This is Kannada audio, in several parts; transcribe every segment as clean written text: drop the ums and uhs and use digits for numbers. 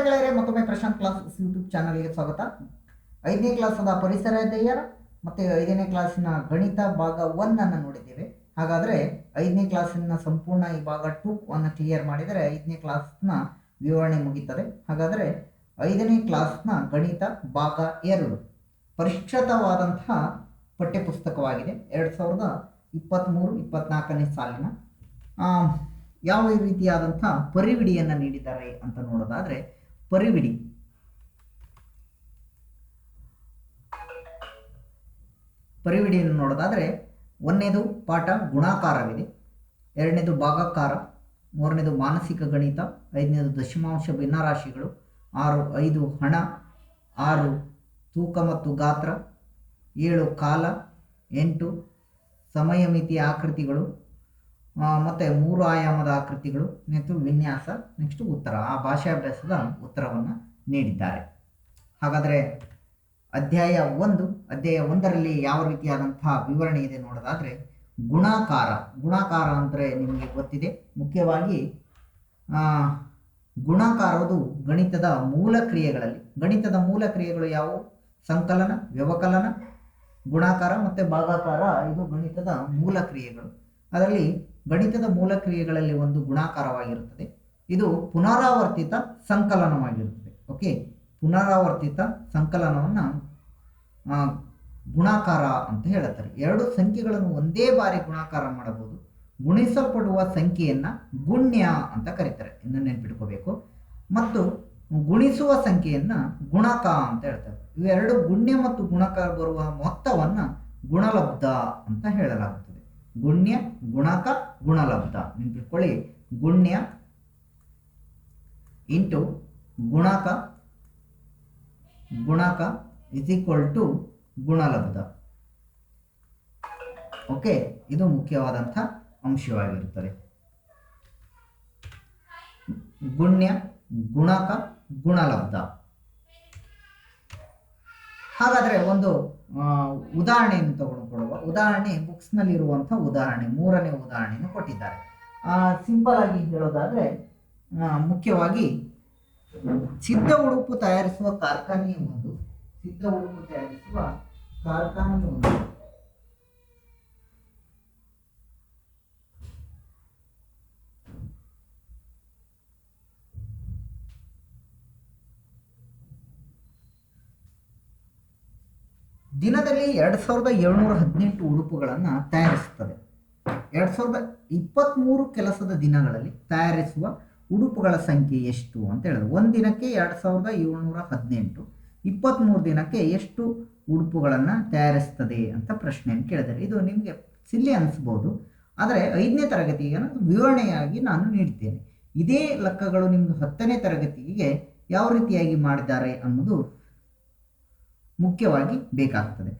ಗೆಳೆಯರೇ, ಮತ್ತೊಮ್ಮೆ ಪ್ರಶಾಂತ್ ಕ್ಲಾಸಸ್ ಯೂಟ್ಯೂಬ್ ಚಾನಲ್ಗೆ ಸ್ವಾಗತ. 5ನೇ ಕ್ಲಾಸದ ಪರಿಸರ ಅಧ್ಯಯನ ಮತ್ತು 5ನೇ ಕ್ಲಾಸಿನ ಗಣಿತ ಭಾಗ 1 ಅನ್ನು ನೋಡಿದ್ದೇವೆ. ಹಾಗಾದರೆ 5ನೇ ಕ್ಲಾಸಿನ ಸಂಪೂರ್ಣ ಈ ಭಾಗ 2 ಅನ್ನು ಕ್ಲಿಯರ್ ಮಾಡಿದರೆ 5ನೇ ಕ್ಲಾಸ್ನ ವಿವರಣೆ ಮುಗಿಯುತ್ತದೆ. ಹಾಗಾದರೆ 5ನೇ ಕ್ಲಾಸ್ನ ಗಣಿತ ಭಾಗ 2 ಪರಿಷ್ಕೃತವಾದಂತಹ ಪಠ್ಯಪುಸ್ತಕವಾಗಿದೆ. 2023-24ನೇ ಸಾಲಿನ ಯಾವ ರೀತಿಯಾದಂಥ ಪರಿವಿಡಿಯನ್ನು ನೀಡಿದ್ದಾರೆ ಅಂತ ನೋಡೋದಾದರೆ, ಪರಿವಿಡಿಯನ್ನು ನೋಡೋದಾದರೆ 1ನೇದು ಪಾಠ ಗುಣಾಕಾರವಿದೆ, 2ನೇದು ಭಾಗಾಕಾರ, 3ನೇದು ಮಾನಸಿಕ ಗಣಿತ, 5ನೇದು ದಶಮಾಂಶ ಭಿನ್ನರಾಶಿಗಳು, 5 ಹಣ, 6 ತೂಕ ಮತ್ತು ಗಾತ್ರ, 7 ಕಾಲ, 8 ಸಮಯ ಮಿತಿಯ ಆಕೃತಿಗಳು, ಮತ್ತು 3 ಆಯಾಮದ ಆಕೃತಿಗಳು, ಮತ್ತು ವಿನ್ಯಾಸ, ನೆಕ್ಸ್ಟ್ ಉತ್ತರ. ಆ ಭಾಷಾಭ್ಯಾಸದ ಉತ್ತರವನ್ನು ನೀಡಿದ್ದಾರೆ. ಹಾಗಾದರೆ ಅಧ್ಯಾಯ 1ರಲ್ಲಿ ಯಾವ ರೀತಿಯಾದಂತಹ ವಿವರಣೆ ಇದೆ ನೋಡೋದಾದರೆ, ಗುಣಾಕಾರ ಅಂದರೆ ನಿಮಗೆ ಗೊತ್ತಿದೆ. ಮುಖ್ಯವಾಗಿ ಗುಣಾಕಾರವು ಗಣಿತದ ಮೂಲ ಕ್ರಿಯೆಗಳು ಯಾವುವು? ಸಂಕಲನ, ವ್ಯವಕಲನ, ಗುಣಾಕಾರ ಮತ್ತು ಭಾಗಾಕಾರ. ಇದು ಗಣಿತದ ಮೂಲ ಕ್ರಿಯೆಗಳು. ಅದರಲ್ಲಿ ಗಣಿತದ ಮೂಲ ಕ್ರಿಯೆಗಳಲ್ಲಿ ಒಂದು ಗುಣಾಕಾರವಾಗಿರುತ್ತದೆ. ಇದು ಪುನರಾವರ್ತಿತ ಸಂಕಲನವಾಗಿರುತ್ತದೆ. ಓಕೆ, ಪುನರಾವರ್ತಿತ ಸಂಕಲನವನ್ನು ಗುಣಾಕಾರ ಅಂತ ಹೇಳುತ್ತಾರೆ. 2 ಸಂಖ್ಯೆಗಳನ್ನು ಒಂದೇ ಬಾರಿ ಗುಣಾಕಾರ ಮಾಡಬಹುದು. ಗುಣಿಸಲ್ಪಡುವ ಸಂಖ್ಯೆಯನ್ನು ಗುಣ್ಯ ಅಂತ ಕರೀತಾರೆ, ಇನ್ನು ನೆನಪಿಟ್ಕೋಬೇಕು. ಮತ್ತು ಗುಣಿಸುವ ಸಂಖ್ಯೆಯನ್ನು ಗುಣಕ ಅಂತ ಹೇಳ್ತಾರೆ. ಇವೆರಡು ಗುಣ್ಯ ಮತ್ತು ಗುಣಕ ಬರುವ ಮೊತ್ತವನ್ನು ಗುಣಲಬ್ಧ ಅಂತ ಹೇಳಲಾಗುತ್ತದೆ. ಗುಣ್ಯ, ಗುಣಕ, ಗುಣಲಬ್ಧ ನೆನಪಿಟ್ಕೊಳ್ಳಿ. ಗುಣ್ಯ ಇಂಟು ಗುಣಕ ಇಸ್ ಈಕ್ವಲ್ ಟು ಗುಣಲಬ್ಧ. ಓಕೆ, ಇದು ಮುಖ್ಯವಾದಂಥ ಅಂಶವಾಗಿರುತ್ತದೆ. ಗುಣ್ಯ, ಗುಣಕ, ಗುಣಲಬ್ಧ. ಹಾಗಾದರೆ ಒಂದು ಉದಾಹರಣೆಯನ್ನು ತಗೊಂಡುಕೊಳ್ಳುವ. ಉದಾಹರಣೆ ಬುಕ್ಸ್ನಲ್ಲಿರುವಂಥ ಉದಾಹರಣೆ, 3ನೇ ಉದಾಹರಣೆಯನ್ನು ಕೊಟ್ಟಿದ್ದಾರೆ. ಸಿಂಪಲ್ ಆಗಿ ಹೇಳೋದಾದರೆ, ಮುಖ್ಯವಾಗಿ ಸಿದ್ಧ ಉಡುಪು ತಯಾರಿಸುವ ಕಾರ್ಖಾನೆ ಒಂದು. ದಿನದಲ್ಲಿ 2718 ಉಡುಪುಗಳನ್ನು ತಯಾರಿಸುತ್ತದೆ. 2023 ಕೆಲಸದ ದಿನಗಳಲ್ಲಿ ತಯಾರಿಸುವ ಉಡುಪುಗಳ ಸಂಖ್ಯೆ ಎಷ್ಟು ಅಂತ ಹೇಳಿದ್ರು. ಒಂದು ದಿನಕ್ಕೆ 2718, 23 ದಿನಕ್ಕೆ ಎಷ್ಟು ಉಡುಪುಗಳನ್ನು ತಯಾರಿಸ್ತದೆ ಅಂತ ಪ್ರಶ್ನೆಯನ್ನು ಕೇಳಿದರೆ, ಇದು ನಿಮಗೆ ಸಿಲ್ಲಿ ಅನಿಸ್ಬೋದು. ಆದರೆ 5ನೇ ತರಗತಿಗೆ ವಿವರಣೆಯಾಗಿ ನಾನು ನೀಡಿದ್ದೇನೆ. ಇದೇ ಲೆಕ್ಕಗಳು ನಿಮ್ಗೆ 10ನೇ ತರಗತಿಗೆ ಯಾವ ರೀತಿಯಾಗಿ ಮಾಡಿದ್ದಾರೆ ಅನ್ನೋದು ಮುಖ್ಯವಾಗಿ ಬೇಕಾಗ್ತದೆ.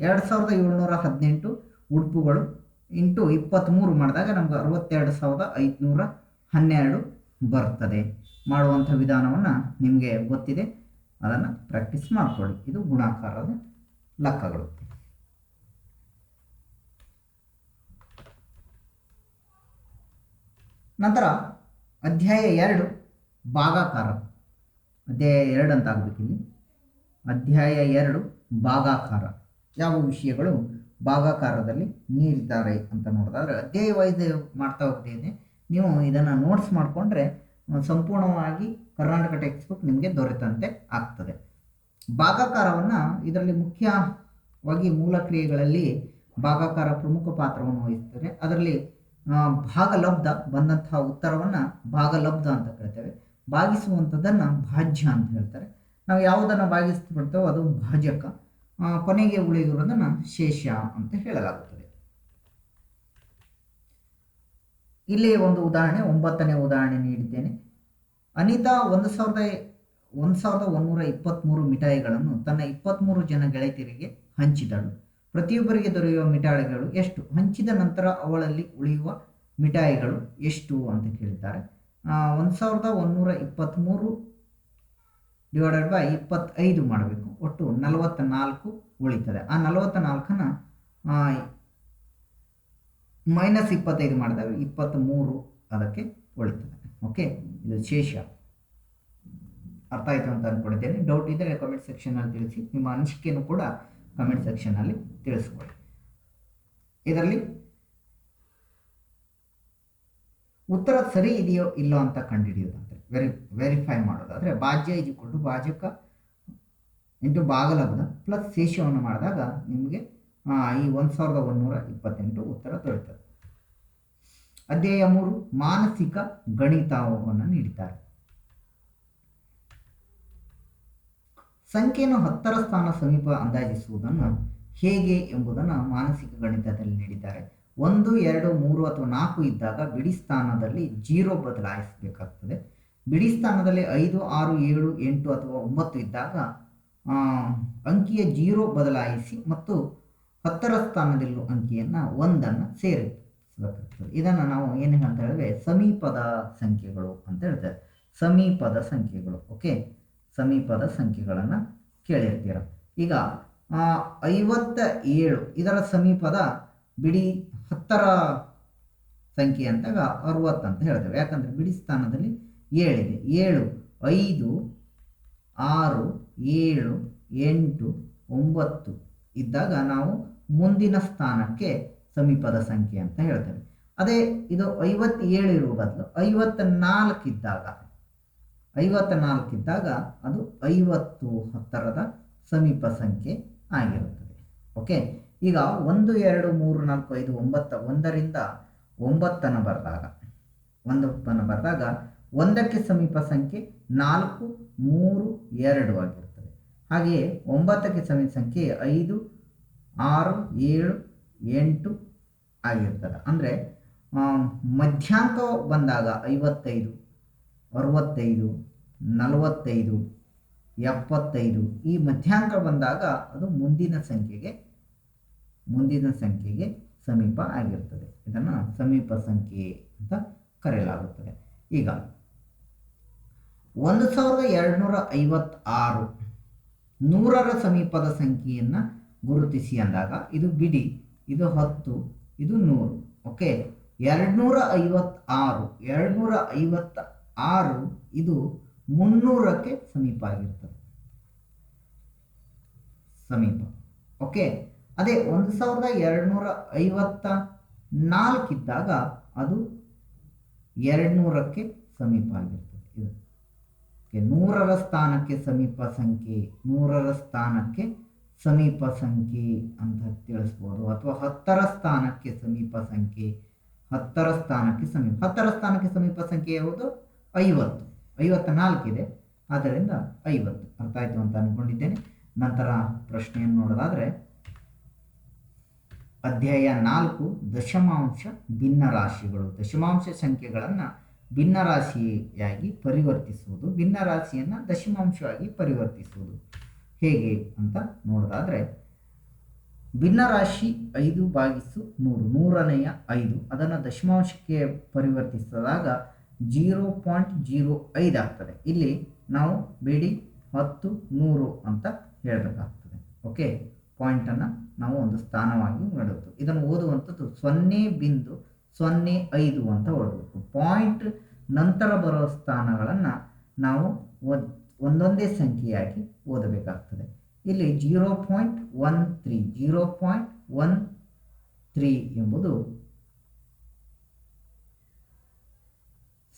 2718 ಉಡುಪುಗಳು ಇಂಟು 23 ಮಾಡಿದಾಗ ನಮ್ಗೆ 62,512 ಬರ್ತದೆ. ಮಾಡುವಂಥ ವಿಧಾನವನ್ನು ನಿಮಗೆ ಗೊತ್ತಿದೆ, ಅದನ್ನು ಪ್ರಾಕ್ಟೀಸ್ ಮಾಡಿಕೊಳ್ಳಿ. ಇದು ಗುಣಾಕಾರದ ಲೆಕ್ಕಗಳು. ನಂತರ ಅಧ್ಯಾಯ 2 ಭಾಗಾಕಾರ. ಅಧ್ಯಾಯ 2 ಅಂತ ಆಗಬೇಕಿಲ್ಲಿ. ಅಧ್ಯಾಯ 2 ಭಾಗಾಕಾರ. ಯಾವ ವಿಷಯಗಳು ಭಾಗಾಕಾರದಲ್ಲಿ ನೀಡಿದ್ದಾರೆ ಅಂತ ನೋಡಿದ್ರೆ, ಅಧ್ಯಾಯ ವೈಸ್ ಮಾಡ್ತಾ ಹೋಗ್ತೇನೆ. ನೀವು ಇದನ್ನು ನೋಟ್ಸ್ ಮಾಡಿಕೊಂಡ್ರೆ ಸಂಪೂರ್ಣವಾಗಿ ಕರ್ನಾಟಕ ಟೆಕ್ಸ್ಟ್ ಬುಕ್ ನಿಮಗೆ ದೊರೆತಂತೆ ಆಗ್ತದೆ. ಭಾಗಾಕಾರವನ್ನು ಇದರಲ್ಲಿ ಮುಖ್ಯವಾಗಿ ಮೂಲ ಕ್ರಿಯೆಗಳಲ್ಲಿ ಭಾಗಾಕಾರ ಪ್ರಮುಖ ಪಾತ್ರವನ್ನು ವಹಿಸ್ತದೆ. ಅದರಲ್ಲಿ ಭಾಗಲಬ್ಧ ಬಂದಂತಹ ಉತ್ತರವನ್ನು ಭಾಗಲಬ್ಧ ಅಂತ ಕರಿತೇವೆ. ಭಾಗಿಸುವಂಥದ್ದನ್ನು ಭಾಜ್ಯ ಅಂತ ಹೇಳ್ತಾರೆ. ನಾವು ಯಾವುದನ್ನು ಭಾಗಿಸ್ಬಿಡ್ತೇವೋ ಅದು ಭಾಜಕ. ಕೊನೆಗೆ ಉಳಿದಿರೋದನ್ನು ಶೇಷ ಅಂತ ಹೇಳಲಾಗುತ್ತದೆ. ಇಲ್ಲಿ ಒಂದು ಉದಾಹರಣೆ, 9ನೇ ಉದಾಹರಣೆ ನೀಡಿದ್ದೇನೆ. ಅನಿತಾ 1123 ಮಿಠಾಯಿಗಳನ್ನು ತನ್ನ 23 ಜನ ಗೆಳತಿಯರಿಗೆ ಹಂಚಿದಳು. ಪ್ರತಿಯೊಬ್ಬರಿಗೆ ದೊರೆಯುವ ಮಿಠಾಯಿಗಳು ಎಷ್ಟು? ಹಂಚಿದ ನಂತರ ಅವಳಲ್ಲಿ ಉಳಿಯುವ ಮಿಠಾಯಿಗಳು ಎಷ್ಟು ಅಂತ ಕೇಳಿದ್ದಾರೆ. 1123 ಡಿವೈಡೆಡ್ ಬೈ 25 ಮಾಡಬೇಕು. ಒಟ್ಟು 44 ಉಳಿತದೆ. ಆ 44ನ್ನು -25 ಮಾಡಿದಾಗ 23 ಅದಕ್ಕೆ ಉಳಿತದೆ. ಓಕೆ, ಇದು ಶೇಷ. ಅರ್ಥ ಆಯಿತು ಅಂತ ಅಂದ್ಕೊಂಡಿದ್ದೇನೆ. ಡೌಟ್ ಇದ್ದರೆ ಕಮೆಂಟ್ ಸೆಕ್ಷನಲ್ಲಿ ತಿಳಿಸಿ. ನಿಮ್ಮ ಅನಿಸಿಕೆಯನ್ನು ಕೂಡ ಕಮೆಂಟ್ ಸೆಕ್ಷನಲ್ಲಿ ತಿಳಿಸ್ಕೊಳ್ಳಿ. ಇದರಲ್ಲಿ ಉತ್ತರ ಸರಿ ಇದೆಯೋ ಇಲ್ಲೋ ಅಂತ ಕಂಡುಹಿಡಿಯೋದಾದರೆ ವೆರಿಫೈ ಮಾಡೋದಾದರೆ ಭಾಜ್ಯ ಇಜಿಕೊಂಡು ಭಾಜಕ ಇಂಟು ಭಾಗಲಬ್ಧ ಪ್ಲಸ್ ಶೇಷವನ್ನು ಮಾಡಿದಾಗ ನಿಮಗೆ ಈ 1128 ಉತ್ತರ ದೊರೆಯುತ್ತದೆ. ಅಧ್ಯಾಯ 3 ಮಾನಸಿಕ ಗಣಿತವನ್ನು ನೀಡಿದ್ದಾರೆ. ಸಂಖ್ಯೆಯನ್ನು 10ರ ಸ್ಥಾನ ಸಮೀಪ ಅಂದಾಜಿಸುವುದನ್ನು ಹೇಗೆ ಎಂಬುದನ್ನು ಮಾನಸಿಕ ಗಣಿತದಲ್ಲಿ ನೀಡಿದ್ದಾರೆ. 1, 2, 3 ಅಥವಾ 4 ಇದ್ದಾಗ ಬಿಡಿ ಸ್ಥಾನದಲ್ಲಿ 0 ಬದಲಾಯಿಸಬೇಕಾಗ್ತದೆ. ಬಿಡಿ ಸ್ಥಾನದಲ್ಲಿ 5, 6, 7, 8 ಅಥವಾ 9 ಇದ್ದಾಗ ಅಂಕಿಯ 0 ಬದಲಾಯಿಸಿ ಮತ್ತು 10ರ ಸ್ಥಾನದಲ್ಲೂ ಅಂಕಿಯನ್ನು 1 ಸೇರಿಸಬೇಕಾಗ್ತದೆ. ಇದನ್ನು ನಾವು ಏನು ಅಂತ ಹೇಳಿದ್ರೆ ಸಮೀಪದ ಸಂಖ್ಯೆಗಳು ಅಂತ ಹೇಳ್ತಾರೆ. ಸಮೀಪದ ಸಂಖ್ಯೆಗಳು. ಓಕೆ, ಸಮೀಪದ ಸಂಖ್ಯೆಗಳನ್ನು ಕೇಳಿರ್ತೀರ. ಈಗ 57 ಇದರ ಸಮೀಪದ ಬಿಡಿ 10ರ ಸಂಖ್ಯೆ ಅಂತಾಗ 60 ಅಂತ ಹೇಳ್ತೇವೆ. ಯಾಕಂದರೆ ಬಿಡಿ ಸ್ಥಾನದಲ್ಲಿ 7 ಇದೆ. 7, 5, 6, 7, 8, 9 ಇದ್ದಾಗ ನಾವು ಮುಂದಿನ ಸ್ಥಾನಕ್ಕೆ ಸಮೀಪದ ಸಂಖ್ಯೆ ಅಂತ ಹೇಳ್ತೇವೆ. ಅದೇ ಇದು 57 ಇರುವ ಬದಲು 54 ಇದ್ದಾಗ ಅದು 50 10ರದ ಸಮೀಪ ಸಂಖ್ಯೆ ಆಗಿರುತ್ತದೆ. ಓಕೆ, ಈಗ 1, 2, 3, 4, 5, 9 1ರಿಂದ 9 ಬರೆದಾಗ 1ಕ್ಕೆ ಸಮೀಪ ಸಂಖ್ಯೆ 4, 3, 2 ಆಗಿರುತ್ತದೆ. ಹಾಗೆಯೇ 9ಕ್ಕೆ ಸಮೀಪ ಸಂಖ್ಯೆ 5, 6, 7, 8 ಆಗಿರ್ತದೆ. ಅಂದರೆ ಮಧ್ಯಾಂಕ ಬಂದಾಗ 55, 65, 45, 75 ಈ ಮಧ್ಯಾಂಕ ಬಂದಾಗ ಅದು ಮುಂದಿನ ಸಂಖ್ಯೆಗೆ ಸಮೀಪ ಆಗಿರ್ತದೆ. ಇದನ್ನು ಸಮೀಪ ಸಂಖ್ಯೆ ಅಂತ ಕರೆಯಲಾಗುತ್ತದೆ. ಈಗ 1256 100ರ ಸಮೀಪದ ಸಂಖ್ಯೆಯನ್ನು ಗುರುತಿಸಿ ಅಂದಾಗ ಇದು ಬಿಡಿ, ಇದು 10, ಇದು 100. ಓಕೆ, 256 ಇದು 300ಕ್ಕೆ ಸಮೀಪ ಆಗಿರ್ತದೆ. ಸಮೀಪ. ಓಕೆ, ಅದೇ 1254 ಇದ್ದಾಗ ಅದು 200ಕ್ಕೆ ಸಮೀಪ ಆಗಿರ್ತದೆ. ಇದು 100ರ ಸ್ಥಾನಕ್ಕೆ ಸಮೀಪ ಸಂಖ್ಯೆ, 100ರ ಸ್ಥಾನಕ್ಕೆ ಸಮೀಪ ಸಂಖ್ಯೆ ಅಂತ ತಿಳಿಸ್ಬೋದು. ಅಥವಾ 10ರ ಸ್ಥಾನಕ್ಕೆ ಸಮೀಪ ಸಂಖ್ಯೆ, 10ರ ಸ್ಥಾನಕ್ಕೆ ಸಮೀಪ 10ರ ಸ್ಥಾನಕ್ಕೆ ಸಮೀಪ ಸಂಖ್ಯೆ ಯಾವುದು? 50. 54 ಇದೆ, ಆದ್ದರಿಂದ 50. ಅರ್ಥ ಆಯಿತು ಅಂತ ಅಂದ್ಕೊಂಡಿದ್ದೇನೆ. ನಂತರ ಪ್ರಶ್ನೆಯನ್ನು ನೋಡೋದಾದರೆ ಅಧ್ಯಾಯ 4 ದಶಮಾಂಶ ಭಿನ್ನರಾಶಿಗಳು. ದಶಮಾಂಶ ಸಂಖ್ಯೆಗಳನ್ನು ಭಿನ್ನರಾಶಿಯಾಗಿ ಪರಿವರ್ತಿಸುವುದು, ಭಿನ್ನರಾಶಿಯನ್ನು ದಶಮಾಂಶವಾಗಿ ಪರಿವರ್ತಿಸುವುದು ಹೇಗೆ ಅಂತ ನೋಡೋದಾದರೆ ಭಿನ್ನರಾಶಿ 5/100 100ನೇಯ 5 ಅದನ್ನು ದಶಮಾಂಶಕ್ಕೆ ಪರಿವರ್ತಿಸಿದಾಗ 0.05 ಆಗ್ತದೆ. ಇಲ್ಲಿ ನಾವು ಬಿಡಿ 10, 100 ಅಂತ ಹೇಳಬೇಕಾಗ್ತದೆ. ಓಕೆ, ಪಾಯಿಂಟನ್ನು ನಾವು ಒಂದು ಸ್ಥಾನವಾಗಿ ಮಾಡಬೇಕು. ಇದನ್ನು ಓದುವಂಥದ್ದು 0.05 ಅಂತ ಓದಬೇಕು. ಪಾಯಿಂಟ್ ನಂತರ ಬರೋ ಸ್ಥಾನಗಳನ್ನು ನಾವು ಒಂದೊಂದೇ ಸಂಖ್ಯೆಯಾಗಿ ಓದಬೇಕಾಗ್ತದೆ. ಇಲ್ಲಿ 0.13 ಎಂಬುದು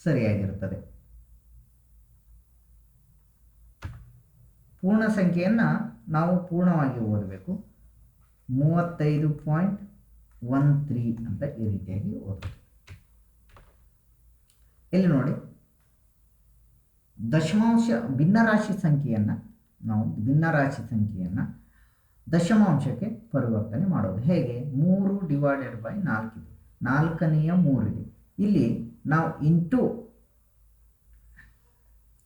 ಸರಿಯಾಗಿರುತ್ತದೆ. ಪೂರ್ಣ ಸಂಖ್ಯೆಯನ್ನು ನಾವು ಪೂರ್ಣವಾಗಿ ಓದಬೇಕು. 35.13 ಅಂತ ಈ ರೀತಿಯಾಗಿ ಓದಬೇಕು. ಇಲ್ಲಿ ನೋಡಿ, ಭಿನ್ನರಾಶಿ ಸಂಖ್ಯೆಯನ್ನು ದಶಮಾಂಶಕ್ಕೆ ಪರಿವರ್ತನೆ ಮಾಡೋದು ಹೇಗೆ? 3/4 ಇದೆ, 4ನೇಯ 3 ಇದೆ. ಇಲ್ಲಿ ನಾವು ಇಂಟು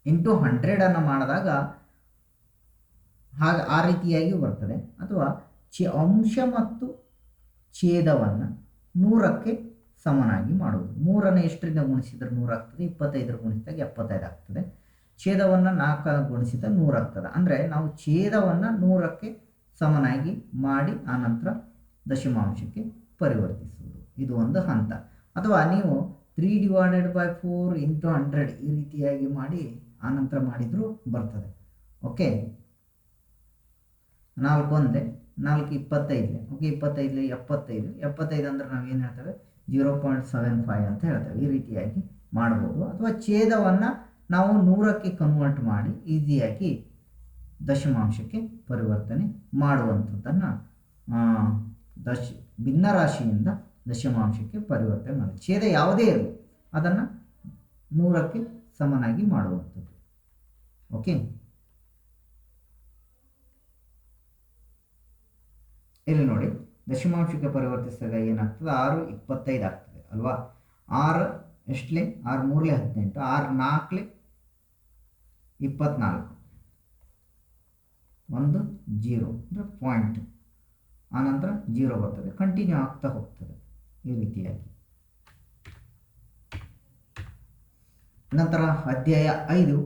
100 ಮಾಡಿದಾಗ ಆ ರೀತಿಯಾಗಿ ಬರ್ತದೆ. ಅಥವಾ ಅಂಶ ಮತ್ತು ಛೇದವನ್ನು 100ಕ್ಕೆ ಸಮನಾಗಿ ಮಾಡುವುದು. 3ನ್ನು ಎಷ್ಟರಿಂದ ಗುಣಿಸಿದರೆ 100 ಆಗ್ತದೆ? 25 ಗುಣಿಸಿದಾಗ 75 ಆಗ್ತದೆ. ಛೇದವನ್ನು 4 ಗುಣಿಸಿದ 100 ಆಗ್ತದೆ. ಅಂದರೆ ನಾವು ಛೇದವನ್ನು 100ಕ್ಕೆ ಸಮನಾಗಿ ಮಾಡಿ ಆನಂತರ ದಶಮಾಂಶಕ್ಕೆ ಪರಿವರ್ತಿಸುವುದು, ಇದು ಒಂದು ಹಂತ. ಅಥವಾ ನೀವು 3/4 × 100 ಈ ರೀತಿಯಾಗಿ ಮಾಡಿ ಆನಂತರ ಮಾಡಿದರೂ ಬರ್ತದೆ. ಓಕೆ, 4 ಒಂದೇ, 4 25, ಓಕೆ 25 75 ಅಂದರೆ ನಾವು ಏನು ಹೇಳ್ತೇವೆ 0.75 ಅಂತ ಹೇಳ್ತೇವೆ. ಈ ರೀತಿಯಾಗಿ ಮಾಡ್ಬೋದು. ಅಥವಾ ಛೇದವನ್ನು ನಾವು 100ಕ್ಕೆ ಕನ್ವರ್ಟ್ ಮಾಡಿ ಈಸಿಯಾಗಿ ದಶಮಾಂಶಕ್ಕೆ ಪರಿವರ್ತನೆ ಮಾಡುವಂಥದ್ದನ್ನು ಭಿನ್ನರಾಶಿಯಿಂದ ದಶಮಾಂಶಕ್ಕೆ ಪರಿವರ್ತನೆ ಮಾಡಿ, ಛೇದ ಯಾವುದೇ ಇರಲಿ ಅದನ್ನು 100ಕ್ಕೆ ಸಮನಾಗಿ ಮಾಡುವಂಥದ್ದು. ಓಕೆ, ಇಲ್ಲಿ ನೋಡಿ ದಶಮಾಂಶಕ್ಕೆ ಪರಿವರ್ತಿಸಿದಾಗ ಏನಾಗ್ತದೆ 6 25 ಆಗ್ತದೆ ಅಲ್ವಾ. 6 ಎಷ್ಟಲೇ 6 3 18, 6 4 24, 1 0 ಅಂದರೆ ಪಾಯಿಂಟ್, ಆನಂತರ 0 ಬರ್ತದೆ, ಕಂಟಿನ್ಯೂ ಆಗ್ತಾ ಹೋಗ್ತದೆ ಈ ರೀತಿಯಾಗಿ. ನಂತರ ಅಧ್ಯಾಯ 5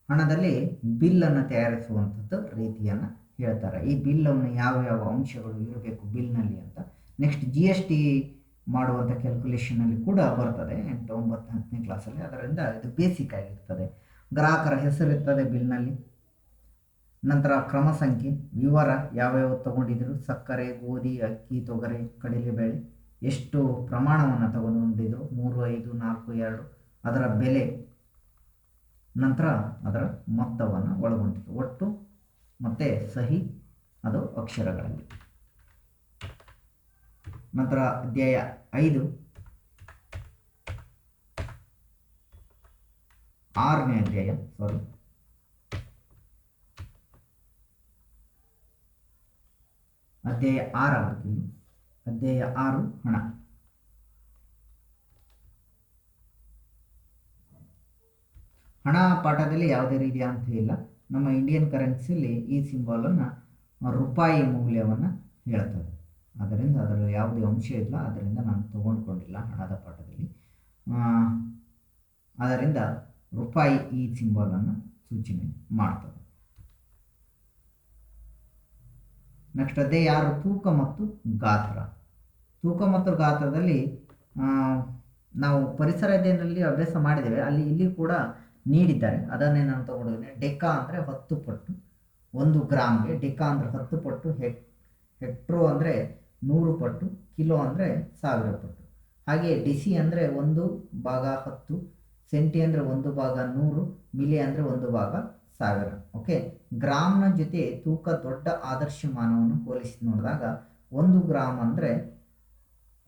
ಹಣದಲ್ಲಿ ಬಿಲ್ಲನ್ನು ತಯಾರಿಸುವಂಥದ್ದು ರೀತಿಯನ್ನು ಹೇಳ್ತಾರೆ. ಈ ಬಿಲ್ಲನ್ನು ಯಾವ ಅಂಶಗಳು ಇರಬೇಕು ಬಿಲ್ನಲ್ಲಿ ಅಂತ ನೆಕ್ಸ್ಟ್ GST ಮಾಡುವಂಥ ಕ್ಯಾಲ್ಕುಲೇಷನಲ್ಲಿ ಕೂಡ ಬರ್ತದೆ 8, 9, 10ನೇ ಕ್ಲಾಸಲ್ಲಿ. ಅದರಿಂದ ಇದು ಬೇಸಿಕ್ ಆಗಿರ್ತದೆ. ಗ್ರಾಹಕರ ಹೆಸರಿರ್ತದೆ ಬಿಲ್ನಲ್ಲಿ. ನಂತರ ಕ್ರಮ ಸಂಖ್ಯೆ, ವಿವರ, ಯಾವ್ಯಾವ ತಗೊಂಡಿದ್ರು, ಸಕ್ಕರೆ, ಗೋಧಿ, ಅಕ್ಕಿ, ತೊಗರೆ, ಕಡಲೆಬೇಳೆ, ಎಷ್ಟು ಪ್ರಮಾಣವನ್ನು ತಗೊಂಡಿದ್ರು, 3, 5, 4, 2, ಅದರ ಬೆಲೆ, ನಂತರ ಅದರ ಮೊತ್ತವನ್ನು ಒಳಗೊಂಡಿತ್ತು ಒಟ್ಟು, ಮತ್ತು ಸಹಿ ಅದು ಅಕ್ಷರಗಳಲ್ಲಿ. ನಂತರ ಅಧ್ಯಾಯ 5 6ನೇ ಅಧ್ಯಾಯ ಅಧ್ಯಾಯ 6 ಆಗುತ್ತೆ. ಅಧ್ಯಾಯ 6 ಹಣ ಪಾಠದಲ್ಲಿ ಯಾವುದೇ ರೀತಿಯ ಅಂತ ಇಲ್ಲ. ನಮ್ಮ ಇಂಡಿಯನ್ ಕರೆನ್ಸಿಯಲ್ಲಿ ಈ ಸಿಂಬಾಲನ್ನು ರೂಪಾಯಿ ಮೌಲ್ಯವನ್ನು ಹೇಳ್ತದೆ. ಅದರಿಂದ ಅದರಲ್ಲಿ ಯಾವುದೇ ಅಂಶ ಇಲ್ಲ, ಅದರಿಂದ ನಾನು ತಗೊಂಡ್ಕೊಂಡಿಲ್ಲ ಹಣದ ಪಾಠದಲ್ಲಿ. ಅದರಿಂದ ರೂಪಾಯಿ ಈ ಸಿಂಬಾಲನ್ನು ಸೂಚನೆ ಮಾಡ್ತದೆ. ನೆಕ್ಸ್ಟ್ ಅಧ್ಯಾಯ 6 ತೂಕ ಮತ್ತು ಗಾತ್ರ. ತೂಕ ಮತ್ತು ಗಾತ್ರದಲ್ಲಿ ನಾವು ಪರಿಸರ ಅಧ್ಯಯನದಲ್ಲಿ ಅಭ್ಯಾಸ ಮಾಡಿದ್ದೇವೆ, ಇಲ್ಲಿ ಕೂಡ ನೀಡಿದ್ದಾರೆ. ಅದನ್ನೇ ನಾನು ತಗೊಂಡಿದ್ದೇನೆ. ಡೆಕಾ ಅಂದರೆ 10 ಪಟ್ಟು 1 ಗ್ರಾಮ್ಗೆ, ಡೆಕಾ ಅಂದರೆ 10 ಪಟ್ಟು, ಹೆಕ್ಟ್ರೋ ಅಂದರೆ 100 ಪಟ್ಟು, ಕಿಲೋ ಅಂದರೆ 1000 ಪಟ್ಟು. ಹಾಗೆ ಡಿಸಿ ಅಂದರೆ 1/10, ಸೆಂಟಿ ಅಂದರೆ 1/100, ಮಿಲಿ ಅಂದರೆ 1/1000. ಓಕೆ, ಗ್ರಾಮ್ನ ಜೊತೆ ತೂಕ ದೊಡ್ಡ ಆದರ್ಶಮಾನವನ್ನು ಹೋಲಿಸಿ ನೋಡಿದಾಗ 1 ಗ್ರಾಮ್ ಅಂದರೆ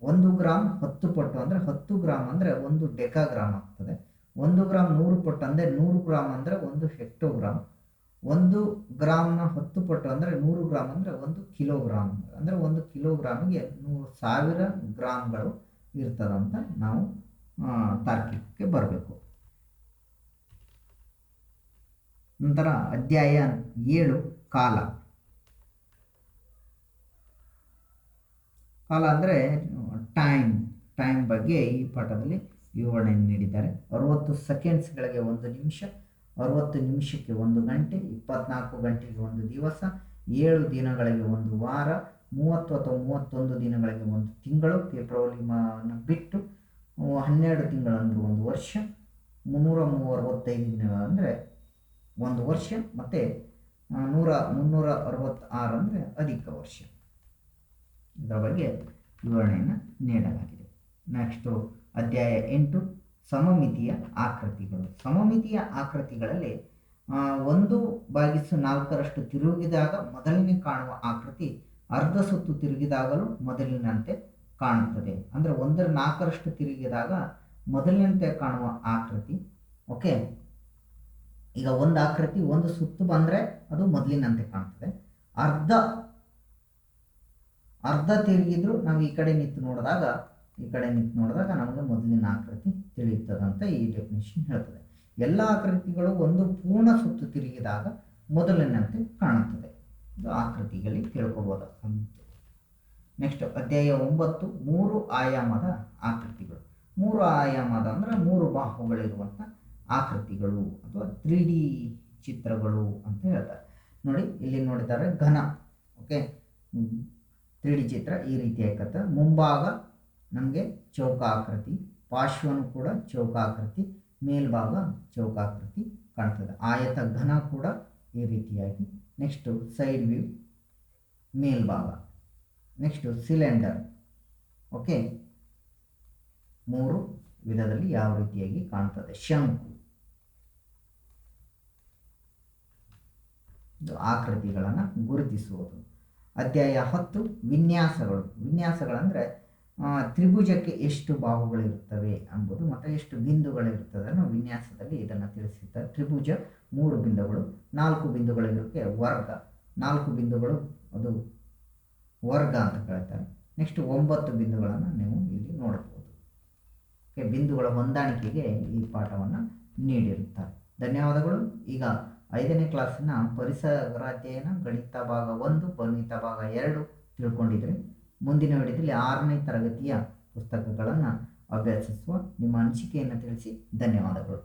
1 ಗ್ರಾಮ್ 10 ಪಟ್ಟು ಅಂದರೆ 10 ಗ್ರಾಮ್ ಅಂದರೆ 1 ಡೆಕಾಗ್ರಾಮ್ ಆಗ್ತದೆ. 1 ಗ್ರಾಮ್ 100 ಪಟ್ಟು ಅಂದರೆ 100 ಗ್ರಾಮ್ ಅಂದರೆ 1 ಹೆಕ್ಟೋಗ್ರಾಮ್. 1 ಗ್ರಾಮ್ನ 10 ಪಟ್ಟು ಅಂದರೆ 100 ಗ್ರಾಮ್ ಅಂದರೆ 1 ಕಿಲೋಗ್ರಾಮ್. ಅಂದರೆ 1 ಕಿಲೋಗ್ರಾಮಿಗೆ 1000 ಗ್ರಾಮ್ಗಳು ಇರ್ತದಂತ ನಾವು ತಾರ್ಕಿಕಕ್ಕೆ ಬರಬೇಕು. ನಂತರ ಅಧ್ಯಾಯ 7 ಕಾಲ ಅಂದರೆ ಟೈಮ್ ಬಗ್ಗೆ ಈ ಪಾಠದಲ್ಲಿ ವಿವರಣೆ ನೀಡಿದ್ದಾರೆ. 60 ಸೆಕೆಂಡ್ಸ್ಗಳಿಗೆ 1 ನಿಮಿಷ, 60 ನಿಮಿಷಕ್ಕೆ 1 ಗಂಟೆ, 24 ಗಂಟೆಗೆ 1 ದಿವಸ, 7 ದಿನಗಳಿಗೆ 1 ವಾರ, 30 ಅಥವಾ 31 ದಿನಗಳಿಗೆ 1 ತಿಂಗಳು, ಫೆಬ್ರವರಿಯನ್ನು ಬಿಟ್ಟು 12 ತಿಂಗಳಂದ್ರೆ 1 ವರ್ಷ, 365 ದಿನಗಳಂದರೆ 1 ವರ್ಷ, ಮತ್ತು 366 ಅಂದರೆ ಅಧಿಕ ವರ್ಷ. ಇದರ ಬಗ್ಗೆ ವಿವರಣೆಯನ್ನು ನೀಡಲಾಗಿದೆ. ನೆಕ್ಸ್ಟು ಅಧ್ಯಾಯ 8 ಸಮಮಿತಿಯ ಆಕೃತಿಗಳು. ಸಮಮಿತಿಯ ಆಕೃತಿಗಳಲ್ಲಿ 1/4ರಷ್ಟು ತಿರುಗಿದಾಗ ಮೊದಲನೇ ಕಾಣುವ ಆಕೃತಿ ಅರ್ಧ ಸುತ್ತು ತಿರುಗಿದಾಗಲೂ ಮೊದಲಿನಂತೆ ಕಾಣುತ್ತದೆ. ಅಂದರೆ 1/4ರಷ್ಟು ತಿರುಗಿದಾಗ ಮೊದಲಿನಂತೆ ಕಾಣುವ ಆಕೃತಿ. ಓಕೆ, ಈಗ ಒಂದು ಆಕೃತಿ 1 ಸುತ್ತು ಬಂದರೆ ಅದು ಮೊದಲಿನಂತೆ ಕಾಣ್ತದೆ. ಅರ್ಧ ತಿರುಗಿದ್ರು ನಾವು ಈ ಕಡೆ ನಿಂತು ನೋಡಿದಾಗ ನಮಗೆ ಮೊದಲಿನ ಆಕೃತಿ ತಿಳಿಯುತ್ತದಂತ ಈ ಡೆಫಿನೇಷನ್ ಹೇಳ್ತದೆ. ಎಲ್ಲ ಆಕೃತಿಗಳು 1 ಪೂರ್ಣ ಸುತ್ತು ತಿರುಗಿದಾಗ ಮೊದಲಿನಂತೆ ಕಾಣುತ್ತದೆ. ಇದು ಆಕೃತಿಗಳಲ್ಲಿ ತಿಳ್ಕೊಬೋದು. ನೆಕ್ಸ್ಟ್ ಅಧ್ಯಾಯ 9 3 ಆಯಾಮದ ಆಕೃತಿಗಳು. 3 ಆಯಾಮದ ಅಂದರೆ 3 ಬಾಹುಗಳಿರುವಂಥ ಆಕೃತಿಗಳು ಅಥವಾ 3D ಚಿತ್ರಗಳು ಅಂತ ಹೇಳ್ತಾರೆ. ನೋಡಿ, ಇಲ್ಲಿ ನೋಡಿದ್ದಾರೆ ಘನ. ಓಕೆ, 3D ಚಿತ್ರ ಈ ರೀತಿ ಆಕತ್ತೆ. ಮುಂಭಾಗ ನಮಗೆ ಚೌಕಾಕೃತಿ, ಪಾರ್ಶ್ವನು ಕೂಡ ಚೌಕಾಕೃತಿ, ಮೇಲ್ಭಾಗ ಚೌಕಾಕೃತಿ ಕಾಣ್ತದೆ. ಆಯತ ಘನ ಕೂಡ ಈ ರೀತಿಯಾಗಿ. ನೆಕ್ಸ್ಟು ಸೈಡ್ ವ್ಯೂ ಮೇಲ್ಭಾಗ. Next cylinder. ಓಕೆ, 3 ವಿಧದಲ್ಲಿ ಯಾವ ರೀತಿಯಾಗಿ ಕಾಣ್ತದೆ. ಶಂಕು, ಆಕೃತಿಗಳನ್ನು ಗುರುತಿಸುವುದು. ಅಧ್ಯಾಯ 10 ವಿನ್ಯಾಸಗಳು. ವಿನ್ಯಾಸಗಳಂದರೆ ತ್ರಿಭುಜಕ್ಕೆ ಎಷ್ಟು ಬಾಹುಗಳಿರುತ್ತವೆ ಎಂಬುದು ಮತ್ತು ಎಷ್ಟು ಬಿಂದುಗಳಿರುತ್ತದೆ ಅನ್ನೋ ವಿನ್ಯಾಸದಲ್ಲಿ ಇದನ್ನು ತಿಳಿಸಿದ್ದಾರೆ. ತ್ರಿಭುಜ 3 ಬಿಂದುಗಳು, 4 ಬಿಂದುಗಳಿರೋಕ್ಕೆ ವರ್ಗ, 4 ಬಿಂದುಗಳು ಅದು ವರ್ಗ ಅಂತ ಕರೀತಾರೆ. ನೆಕ್ಸ್ಟ್ 9 ಬಿಂದುಗಳನ್ನು ನೀವು ಇಲ್ಲಿ ನೋಡಬಹುದು. ಓಕೆ, ಬಿಂದುಗಳ ಹೊಂದಾಣಿಕೆಗೆ ಈ ಪಾಠವನ್ನು ನೀಡಿರುತ್ತಾರೆ. ಧನ್ಯವಾದಗಳು. ಈಗ 5ನೇ ಕ್ಲಾಸಿನ ಪರಿಸರ ಅಧ್ಯಯನ ಗಣಿತ ಭಾಗ 1 ಗಣಿತ ಭಾಗ 2 ತಿಳ್ಕೊಂಡಿದ್ರೆ ಮುಂದಿನ ವಿಡಿಯೋದಲ್ಲಿ 6ನೇ ತರಗತಿಯ ಪುಸ್ತಕಗಳನ್ನು ಅಭ್ಯಸಿಸುವ. ನಿಮ್ಮ ಅನಿಸಿಕೆಯನ್ನು ತಿಳಿಸಿ. ಧನ್ಯವಾದಗಳು.